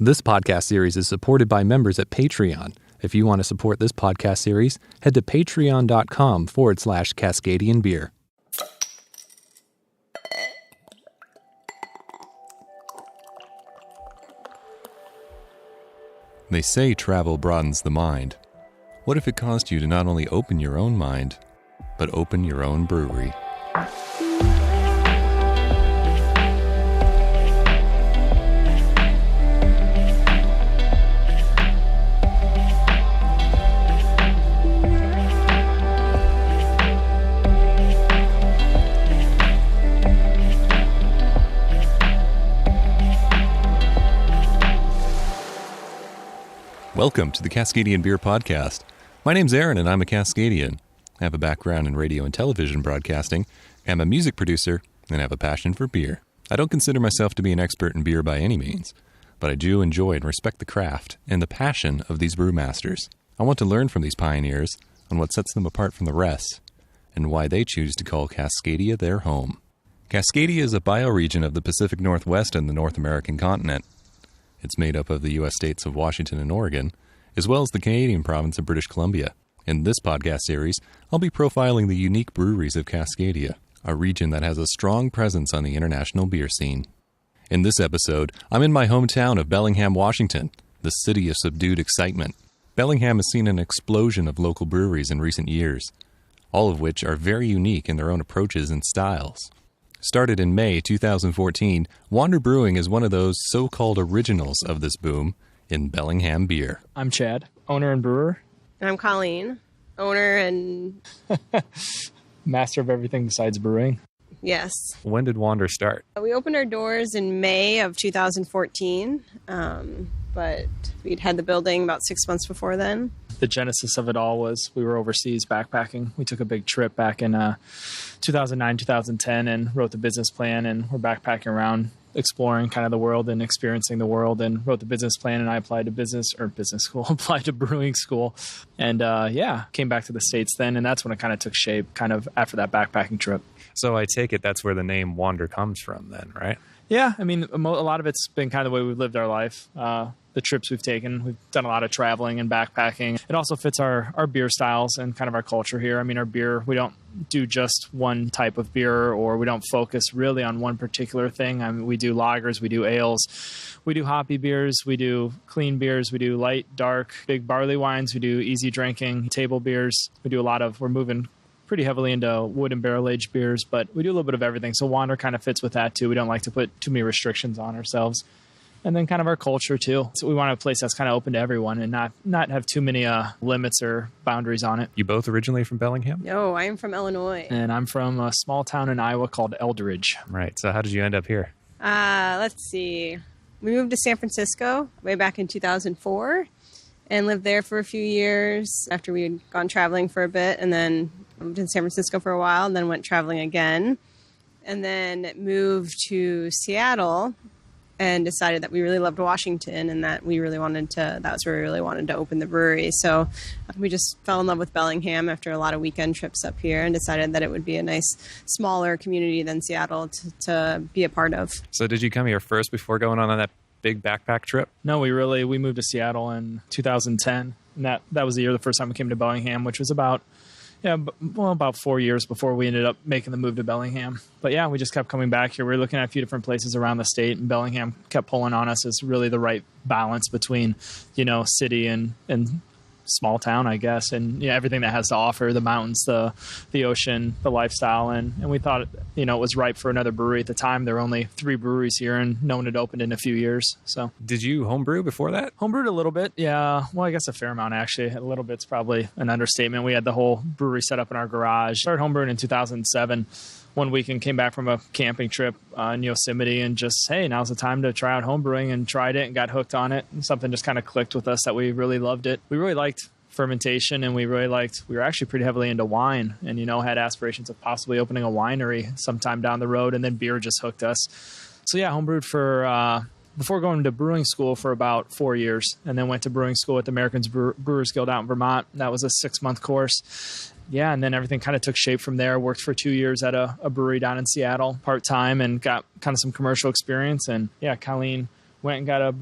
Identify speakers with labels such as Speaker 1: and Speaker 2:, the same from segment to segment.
Speaker 1: This podcast series is supported by members at Patreon. If you want to support this podcast series, head to patreon.com/Cascadian Beer. They say travel broadens the mind. What if it caused you to not only open your own mind, but open your own brewery? Welcome to the Cascadian Beer Podcast. My name's Aaron and I'm a Cascadian. I have a background in radio and television broadcasting, am a music producer, and have a passion for beer. I don't consider myself to be an expert in beer by any means, but I do enjoy and respect the craft and the passion of these brewmasters. I want to learn from these pioneers on what sets them apart from the rest and why they choose to call Cascadia their home. Cascadia is a bioregion of the Pacific Northwest and the North American continent. It's made up of the U.S. states of Washington and Oregon, as well as the Canadian province of British Columbia. In this podcast series, I'll be profiling the unique breweries of Cascadia, a region that has a strong presence on the international beer scene. In this episode, I'm in my hometown of Bellingham, Washington, the city of subdued excitement. Bellingham has seen an explosion of local breweries in recent years, all of which are very unique in their own approaches and styles. Started in May 2014, Wander Brewing is one of those so-called originals of this boom in Bellingham beer.
Speaker 2: I'm Chad, owner and brewer.
Speaker 3: And I'm Colleen, owner and...
Speaker 2: master of everything besides brewing.
Speaker 3: Yes.
Speaker 1: When did Wander start?
Speaker 3: We opened our doors in May of 2014, but we'd had the building about 6 months before then.
Speaker 2: The genesis of it all was we were overseas backpacking. We took a big trip back in 2009, 2010 and wrote the business plan, and we're backpacking around exploring kind of the world and experiencing the world, and wrote the business plan, and I applied to business school, applied to brewing school, and came back to the States then, and that's when it kind of took shape kind of after that backpacking trip.
Speaker 1: So I take it that's where the name Wander comes from then, right?
Speaker 2: Yeah, I mean, a lot of it's been kind of the way we've lived our life. The trips we've taken, we've done a lot of traveling and backpacking. It also fits our beer styles and kind of our culture here. I mean, our beer, we don't do just one type of beer, or we don't focus really on one particular thing. I mean, we do lagers, we do ales, we do hoppy beers, we do clean beers, we do light, dark, big barley wines, we do easy drinking, table beers. We're moving pretty heavily into wood and barrel-aged beers, but we do a little bit of everything. So Wander kind of fits with that too. We don't like to put too many restrictions on ourselves. And then kind of our culture too. So we want a place that's kind of open to everyone and not have too many limits or boundaries on it.
Speaker 1: You both originally from Bellingham?
Speaker 3: No, I'm from Illinois.
Speaker 2: And I'm from a small town in Iowa called Eldridge.
Speaker 1: Right. So how did you end up here?
Speaker 3: Let's see. We moved to San Francisco way back in 2004 and lived there for a few years after we had gone traveling for a bit, and then lived in San Francisco for a while and then went traveling again, and then moved to Seattle and decided that we really loved Washington and that was where we really wanted to open the brewery. So we just fell in love with Bellingham after a lot of weekend trips up here and decided that it would be a nice, smaller community than Seattle to be a part of.
Speaker 1: So did you come here first before going on that big backpack trip?
Speaker 2: No, we moved to Seattle in 2010. And that was the first time we came to Bellingham, which was about 4 years before we ended up making the move to Bellingham. But yeah, we just kept coming back here. We were looking at a few different places around the state, and Bellingham kept pulling on us as really the right balance between, city and small town, I guess, and everything that has to offer, the mountains, the ocean, the lifestyle. And we thought, it was ripe for another brewery. At the time, there were only 3 breweries here, and no one had opened in a few years. So,
Speaker 1: did you homebrew before that?
Speaker 2: Homebrewed a little bit, yeah. Well, I guess a fair amount, actually. A little bit's probably an understatement. We had the whole brewery set up in our garage. Started homebrewing in 2007. One weekend, came back from a camping trip in Yosemite, and just, hey, now's the time to try out homebrewing, and tried it and got hooked on it. And something just kind of clicked with us that we really loved it. We really liked fermentation, and we were actually pretty heavily into wine, and had aspirations of possibly opening a winery sometime down the road, and then beer just hooked us. So yeah, homebrewed for before going to brewing school for about 4 years, and then went to brewing school at the American Brewers Guild out in Vermont. That was a 6-month course. Yeah, and then everything kind of took shape from there. Worked for 2 years at a brewery down in Seattle part-time, and got kind of some commercial experience. And yeah, Colleen went and got a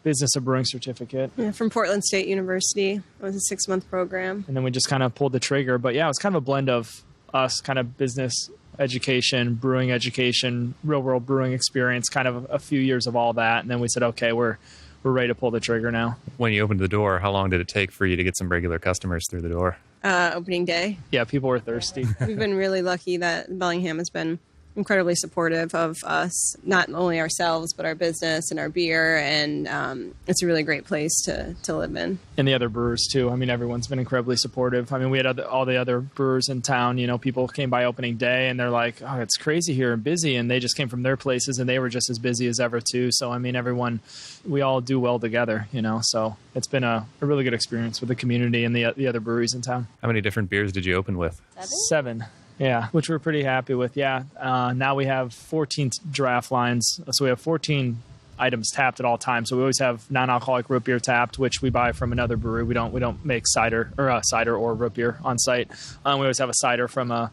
Speaker 2: business of brewing certificate.
Speaker 3: Yeah, from Portland State University. It was a 6-month program.
Speaker 2: And then we just kind of pulled the trigger. But yeah, it was kind of a blend of us, kind of business education, brewing education, real world brewing experience, kind of a few years of all that. And then we said, okay, we're ready to pull the trigger now.
Speaker 1: When you opened the door, how long did it take for you to get some regular customers through the door?
Speaker 3: Opening day.
Speaker 2: Yeah, people were thirsty.
Speaker 3: We've been really lucky that Bellingham has been incredibly supportive of us, not only ourselves, but our business and our beer. And it's a really great place to live in.
Speaker 2: And the other brewers, too. I mean, everyone's been incredibly supportive. I mean, we had all the other brewers in town. You know, people came by opening day, and they're like, oh, it's crazy here and busy. And they just came from their places, and they were just as busy as ever, too. So, I mean, we all do well together, you know. So it's been a really good experience with the community and the other breweries in town.
Speaker 1: How many different beers did you open with?
Speaker 3: 7.
Speaker 2: Yeah, which we're pretty happy with. Yeah. Now we have 14 draft lines. So we have 14 items tapped at all times. So we always have non-alcoholic root beer tapped, which we buy from another brewery. We don't make cider or root beer on site. We always have a cider from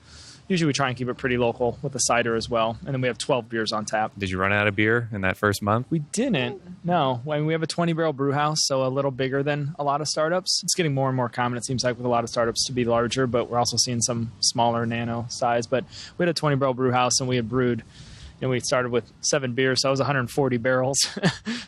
Speaker 2: usually we try and keep it pretty local with the cider as well. And then we have 12 beers on tap.
Speaker 1: Did you run out of beer in that first month?
Speaker 2: We didn't. No. I mean, we have a 20-barrel brew house, so a little bigger than a lot of startups. It's getting more and more common, it seems like, with a lot of startups to be larger, but we're also seeing some smaller nano size. But we had a 20-barrel brew house, and we had brewed, and we started with 7 beers, so that was 140 barrels.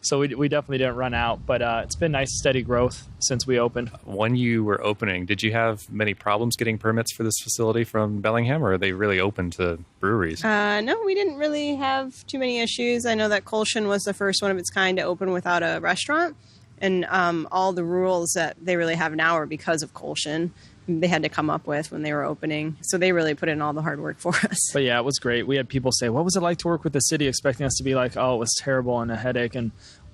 Speaker 2: So we definitely didn't run out, but it's been nice, steady growth since we opened.
Speaker 1: When you were opening, did you have many problems getting permits for this facility from Bellingham, or are they really open to breweries?
Speaker 3: No, we didn't really have too many issues. I know that Colshan was the first one of its kind to open without a restaurant, and all the rules that they really have now are because of Colshan. They had to come up with when they were opening. So they really put in all the hard work for us.
Speaker 2: But yeah, it was great. We had people say, what was it like to work with the city, expecting us to be like, oh, it was terrible and a headache. And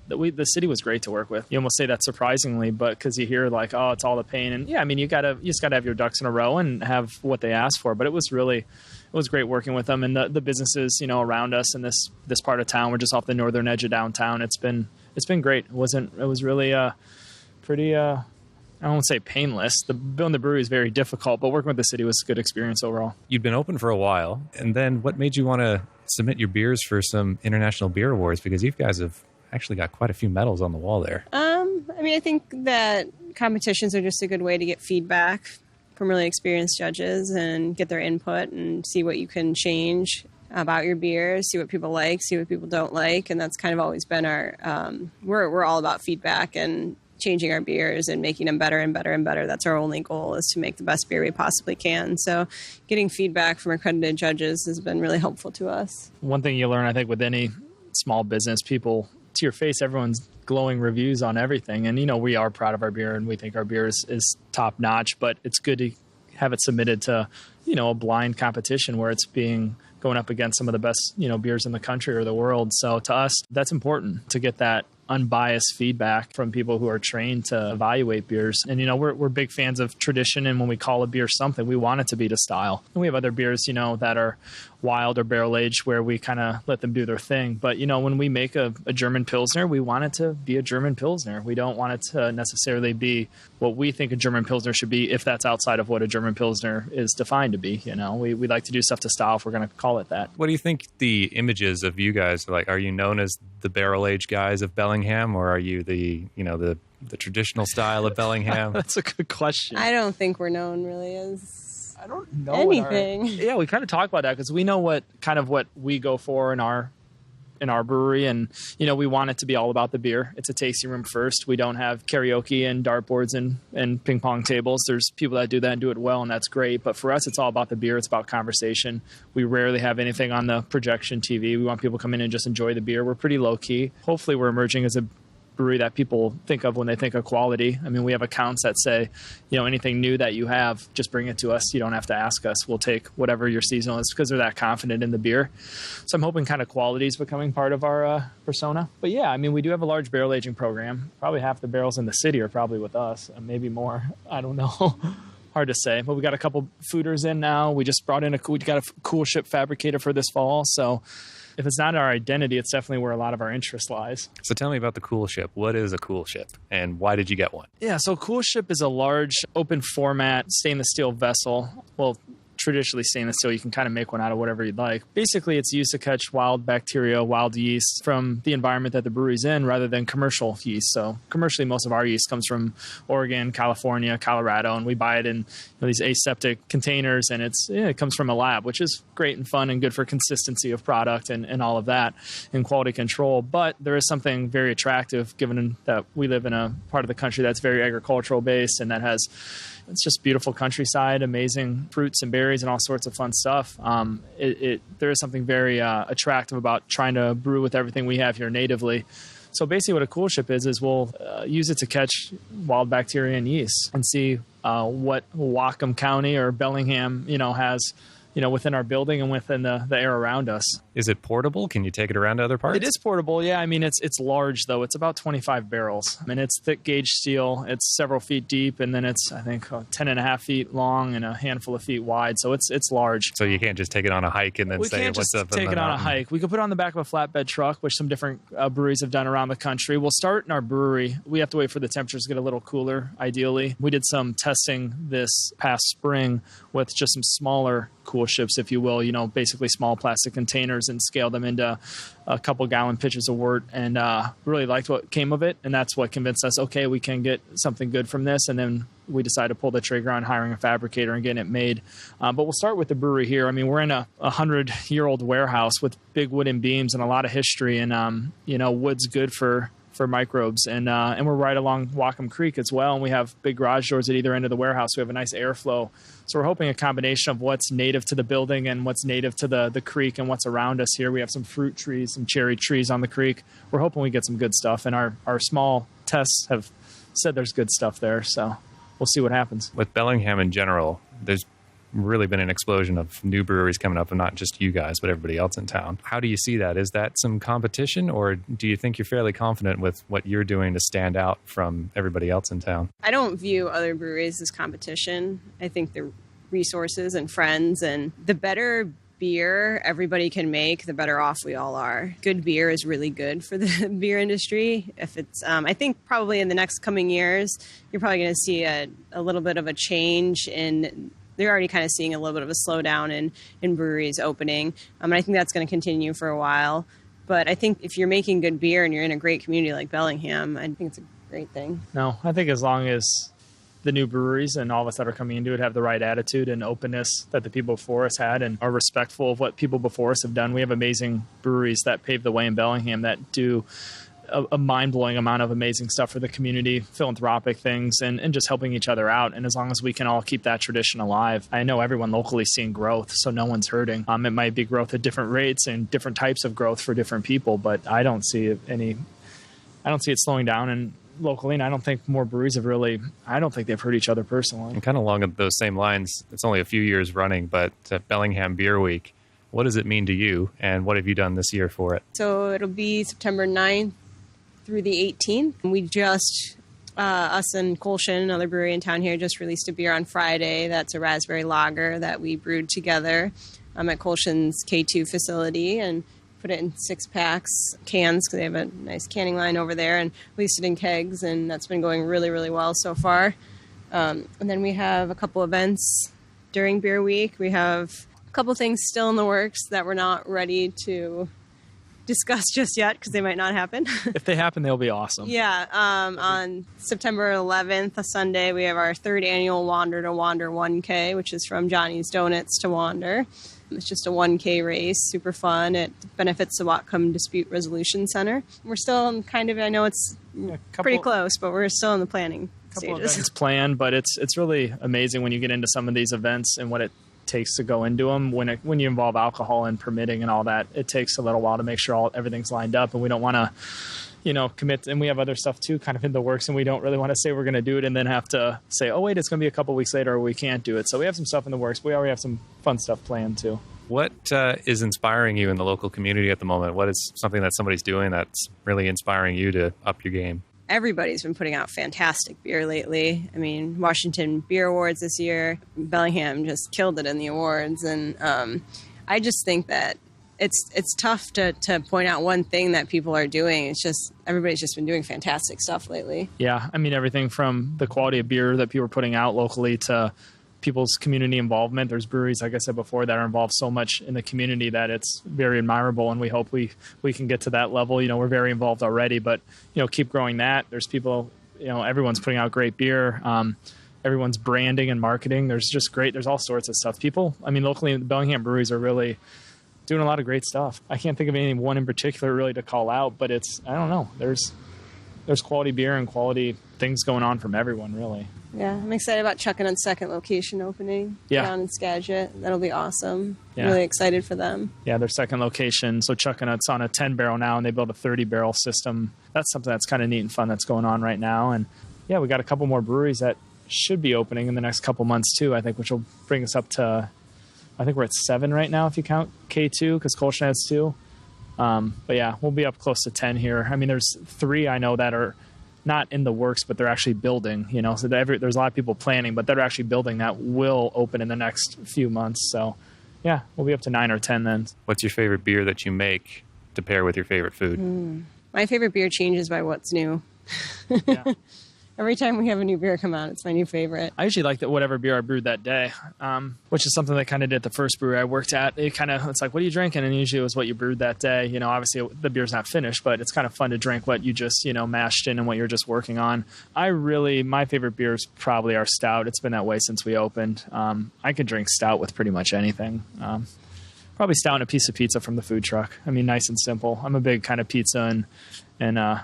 Speaker 2: the city was great to work with. You almost say that surprisingly, but because you hear like, oh, it's all the pain. And yeah, I mean, you just got to have your ducks in a row and have what they asked for. But it was great working with them. And the businesses, you know, around us in this part of town, we're just off the northern edge of downtown. It's been great. It was really pretty, I won't say painless. Building the brewery is very difficult, but working with the city was a good experience overall.
Speaker 1: You'd been open for a while, and then what made you want to submit your beers for some international beer awards? Because you guys have actually got quite a few medals on the wall there.
Speaker 3: I mean, I think that competitions are just a good way to get feedback from really experienced judges and get their input and see what you can change about your beers, see what people like, see what people don't like. And that's kind of always been our, we're all about feedback and changing our beers and making them better and better and better. That's our only goal, is to make the best beer we possibly can. So getting feedback from accredited judges has been really helpful to us.
Speaker 2: One thing you learn, I think, with any small business, people to your face, everyone's glowing reviews on everything. And, you know, we are proud of our beer and we think our beer is top notch, but it's good to have it submitted to, you know, a blind competition where it's going up against some of the best, you know, beers in the country or the world. So to us, that's important to get that unbiased feedback from people who are trained to evaluate beers. And, you know, we're big fans of tradition. And when we call a beer something, we want it to be to style. And we have other beers, you know, that are wild or barrel aged where we kind of let them do their thing. But, you know, when we make a German Pilsner, we want it to be a German Pilsner. We don't want it to necessarily be what we think a German Pilsner should be, if that's outside of what a German Pilsner is defined to be. You know, we like to do stuff to style if we're going to call it that.
Speaker 1: What do you think the images of you guys are like? Are you known as the barrel aged guys of Bellingham, or are you the traditional style of Bellingham?
Speaker 2: That's a good question.
Speaker 3: I don't think we're known really as
Speaker 2: I don't know
Speaker 3: anything.
Speaker 2: Yeah, we kind of talk about that because we know what we go for in our brewery, and you know, we want it to be all about the beer. It's a tasting room first. We don't have karaoke and dartboards and ping pong tables. There's people that do that and do it well, and that's great. But for us, it's all about the beer. It's about conversation. We rarely have anything on the projection TV. We want people to come in and just enjoy the beer. We're pretty low key. Hopefully, we're emerging as a brewery that people think of when they think of quality. I mean, we have accounts that say, you know, anything new that you have, just bring it to us. You don't have to ask us. We'll take whatever your seasonal is, because they're that confident in the beer. So I'm hoping kind of quality is becoming part of our persona. But yeah, I mean, we do have a large barrel aging program. Probably half the barrels in the city are probably with us, maybe more. I don't know. Hard to say. But we got a couple fooders in now. We just brought in we got a cool ship fabricator for this fall. So if it's not our identity, it's definitely where a lot of our interest lies.
Speaker 1: So tell me about the Cool Ship. What is a Cool Ship, and why did you get one?
Speaker 2: Yeah, so Cool Ship is a large, open format, stainless steel vessel. Well, traditionally stainless steel. You can kind of make one out of whatever you'd like. Basically, it's used to catch wild bacteria, wild yeast from the environment that the brewery's in rather than commercial yeast. So commercially, most of our yeast comes from Oregon, California, Colorado, and we buy it in these aseptic containers, and it comes from a lab, which is great and fun and good for consistency of product and all of that and quality control. But there is something very attractive given that we live in a part of the country that's very agricultural based and that has it's just beautiful countryside, amazing fruits and berries and all sorts of fun stuff. There is something very attractive about trying to brew with everything we have here natively. So basically what a cool ship is we'll use it to catch wild bacteria and yeast and see what Whatcom County or Bellingham, has, within our building and within the air around us.
Speaker 1: Is it portable? Can you take it around to other parts?
Speaker 2: It is portable, yeah. I mean, it's large, though. It's about 25 barrels. I mean, it's thick gauge steel. It's several feet deep, and then it's, I think, 10 and a half feet long and a handful of feet wide. So it's large.
Speaker 1: So you can't just take it on a hike and then
Speaker 2: what's up? We can't just take it on a hike. We could put it on the back of a flatbed truck, which some different breweries have done around the country. We'll start in our brewery. We have to wait for the temperatures to get a little cooler, ideally. We did some testing this past spring with just some smaller cool ships, if you will, basically small plastic containers and scale them into a couple gallon pitchers of wort, and really liked what came of it. And that's what convinced us, okay, we can get something good from this. And then we decided to pull the trigger on hiring a fabricator and getting it made. But we'll start with the brewery here. I mean, we're in a 100-year-old warehouse with big wooden beams and a lot of history, and wood's good for microbes, and we're right along Whatcom Creek as well, and we have big garage doors at either end of the warehouse. We have a nice airflow, so we're hoping a combination of what's native to the building and what's native to the creek and what's around us here. We have some fruit trees, some cherry trees on the creek. We're hoping we get some good stuff, and our small tests have said there's good stuff there, so we'll see what happens.
Speaker 1: With Bellingham in general, there's really been an explosion of new breweries coming up, and not just you guys, but everybody else in town. How do you see that? Is that some competition, or do you think you're fairly confident with what you're doing to stand out from everybody else in town?
Speaker 3: I don't view other breweries as competition. I think they're resources and friends, and the better beer everybody can make, the better off we all are. Good beer is really good for the beer industry. If it's, I think probably in the next coming years, you're probably going to see a little bit of a change in. They're already kind of seeing a little bit of a slowdown in breweries opening. And I think that's going to continue for a while. But I think if you're making good beer and you're in a great community like Bellingham, I think it's a great thing.
Speaker 2: No, I think as long as the new breweries and all of us that are coming into it have the right attitude and openness that the people before us had and are respectful of what people before us have done. We have amazing breweries that paved the way in Bellingham that do a mind-blowing amount of amazing stuff for the community, philanthropic things, and just helping each other out. And as long as we can all keep that tradition alive, I know everyone locally is seeing growth, so no one's hurting. It might be growth at different rates and different types of growth for different people, but I don't see it slowing down. And locally, and I don't think more breweries I don't think they've hurt each other personally.
Speaker 1: And kind of along those same lines, it's only a few years running, but Bellingham Beer Week, what does it mean to you, and what have you done this year for it?
Speaker 3: So it'll be September 9th through the 18th. We just, us and Colshin, another brewery in town here, just released a beer on Friday. That's a raspberry lager that we brewed together at Colshin's K2 facility and put it in 6-packs, cans, because they have a nice canning line over there, and released it in kegs, and that's been going really, really well so far. And then we have a couple events during Beer Week. We have a couple things still in the works that we're not ready to discuss just yet because they might not happen.
Speaker 2: If they happen, they'll be awesome.
Speaker 3: Yeah. On September 11th, a Sunday, we have our 3rd annual Wander to Wander 1K, which is from Johnny's Donuts to Wander. It's just a 1K race, super fun. It benefits the Whatcom Dispute Resolution Center. We're still I know it's pretty close, but we're still in the planning stages.
Speaker 2: It's planned, but it's really amazing when you get into some of these events and what it takes to go into them. When you involve alcohol and permitting and all that, it takes a little while to make sure everything's lined up, and we don't want to commit. And we have other stuff too kind of in the works, and we don't really want to say we're going to do it and then have to say, oh wait, it's going to be a couple weeks later or we can't do it. So we have some stuff in the works. We already have some fun stuff planned too.
Speaker 1: What is inspiring you in the local community at the moment? What is something that somebody's doing that's really inspiring you to up your game?
Speaker 3: Everybody's been putting out fantastic beer lately. I mean, Washington Beer Awards this year, Bellingham just killed it in the awards. And I just think that it's tough to point out one thing that people are doing. It's just everybody's just been doing fantastic stuff lately.
Speaker 2: Yeah, I mean, everything from the quality of beer that people are putting out locally to people's community involvement. There's breweries, like I said before, that are involved so much in the community that it's very admirable, and we hope we can get to that level. We're very involved already, but keep growing that. There's people, everyone's putting out great beer. Everyone's branding and marketing. There's all sorts of stuff. People, locally, the Bellingham breweries are really doing a lot of great stuff. I can't think of any one in particular really to call out, but I don't know. There's quality beer and quality things going on from everyone, really.
Speaker 3: Yeah, I'm excited about Chuckanut's second location opening down in Skagit. That'll be awesome.
Speaker 2: Yeah.
Speaker 3: Really excited for them.
Speaker 2: Yeah, their second location. So Chuckanut's on a 10-barrel now, and they built a 30-barrel system. That's something that's kind of neat and fun that's going on right now. And, yeah, we got a couple more breweries that should be opening in the next couple months, too, I think, which will bring us up to, I think we're at 7 right now if you count K2, because Kolschner has 2. But, yeah, we'll be up close to 10 here. There's 3 I know that are not in the works, but they're actually building, so there's a lot of people planning, but they're actually building that will open in the next few months. So yeah, we'll be up to 9 or 10 then.
Speaker 1: What's your favorite beer that you make to pair with your favorite food?
Speaker 3: My favorite beer changes by what's new.
Speaker 2: Yeah.
Speaker 3: Every time we have a new beer come out, it's my new favorite.
Speaker 2: I usually like whatever beer I brewed that day, which is something they kind of did at the first brewery I worked at. It's like, what are you drinking? And usually it was what you brewed that day. Obviously the beer's not finished, but it's kind of fun to drink what you just, mashed in and what you're just working on. My favorite beer is probably our stout. It's been that way since we opened. I could drink stout with pretty much anything. Probably stout and a piece of pizza from the food truck. Nice and simple. I'm a big kind of pizza and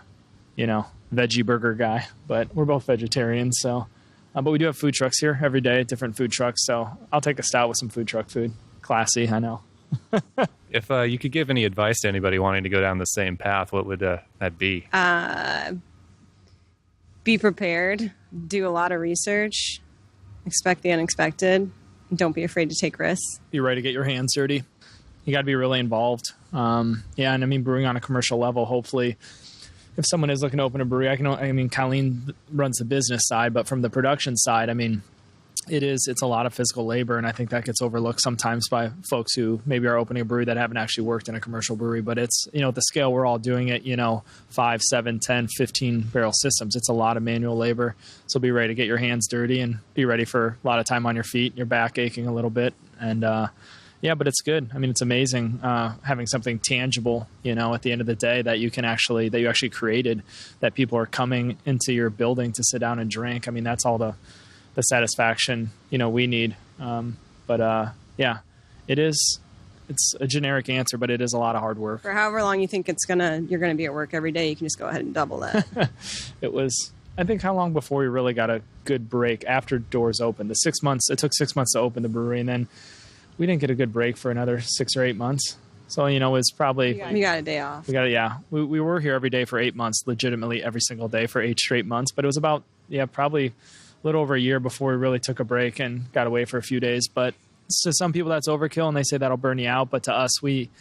Speaker 2: veggie burger guy, but we're both vegetarians. So, but we do have food trucks here every day, different food trucks. So I'll take a stout with some food truck food. Classy, I know.
Speaker 1: If you could give any advice to anybody wanting to go down the same path, what would that be?
Speaker 3: Be prepared. Do a lot of research. Expect the unexpected. Don't be afraid to take risks.
Speaker 2: Be ready to get your hands dirty. You got to be really involved. And brewing on a commercial level, hopefully. If someone is looking to open a brewery, Colleen runs the business side, but from the production side, it's a lot of physical labor, and I think that gets overlooked sometimes by folks who maybe are opening a brewery that haven't actually worked in a commercial brewery. But it's, at the scale we're all doing it, 5, 7, 10, 15 barrel systems. It's a lot of manual labor. So be ready to get your hands dirty and be ready for a lot of time on your feet, your back aching a little bit. And, yeah, but it's good. It's amazing having something tangible, at the end of the day that you actually created, that people are coming into your building to sit down and drink. That's all the satisfaction, we need. Yeah, it's a generic answer, but it is a lot of hard work.
Speaker 3: For however long you think you're going to be at work every day, you can just go ahead and double that.
Speaker 2: I think how long before we really got a good break after doors opened? It took 6 months to open the brewery, and then we didn't get a good break for another 6 or 8 months. So, it's probably...
Speaker 3: You got a day off.
Speaker 2: We were here every day for 8 months, legitimately every single day for 8 straight months. But it was about, probably a little over a year before we really took a break and got away for a few days. But to some people, that's overkill, and they say that'll burn you out. But to us, we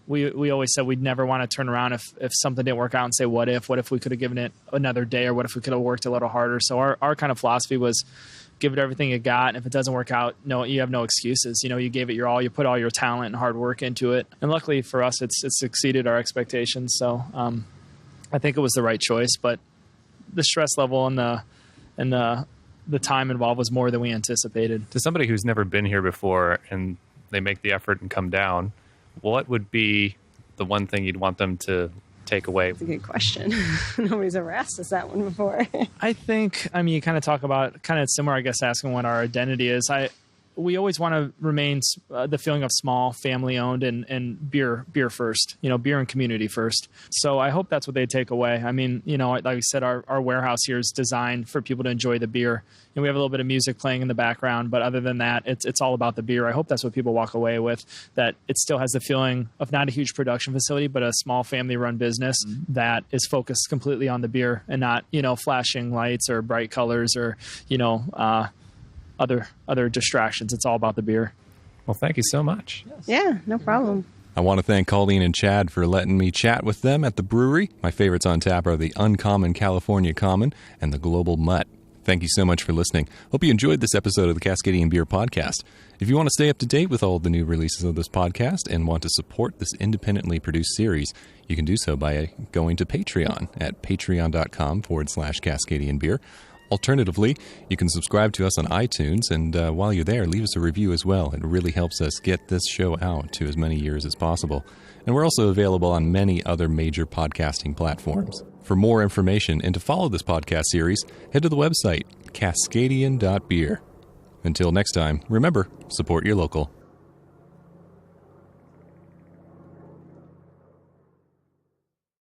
Speaker 2: always said we'd never want to turn around if something didn't work out and say, what if we could have given it another day, or what if we could have worked a little harder? So our kind of philosophy was, give it everything you got. And if it doesn't work out, no, you have no excuses. You gave it your all. You put all your talent and hard work into it. And luckily for us, it's exceeded our expectations. So I think it was the right choice. But the stress level and the time involved was more than we anticipated.
Speaker 1: To somebody who's never been here before and they make the effort and come down, what would be the one thing you'd want them to take away?
Speaker 3: That's a good question. Nobody's ever asked us that one before.
Speaker 2: I think, you kind of talk about kind of similar, I guess, asking what our identity is. We always want to remain the feeling of small, family owned, and beer first, beer and community first. So I hope that's what they take away. Like I said, our warehouse here is designed for people to enjoy the beer. And we have a little bit of music playing in the background, but other than that, it's all about the beer. I hope that's what people walk away with, that it still has the feeling of not a huge production facility, but a small family run business that is focused completely on the beer and not, flashing lights or bright colors or, other distractions. It's all about the beer.
Speaker 1: Well, thank you so much.
Speaker 3: Yes. Yeah, no problem.
Speaker 1: I want to thank Colleen and Chad for letting me chat with them at the brewery. My favorites on tap are the Uncommon California Common and the Global Mutt. Thank you so much for listening. Hope you enjoyed this episode of the Cascadian Beer Podcast. If you want to stay up to date with all of the new releases of this podcast and want to support this independently produced series, you can do so by going to Patreon at patreon.com/Cascadian Beer. Alternatively, you can subscribe to us on iTunes, and while you're there, leave us a review as well. It really helps us get this show out to as many ears as possible. And we're also available on many other major podcasting platforms. For more information and to follow this podcast series, head to the website, cascadian.beer. Until next time, remember, support your local.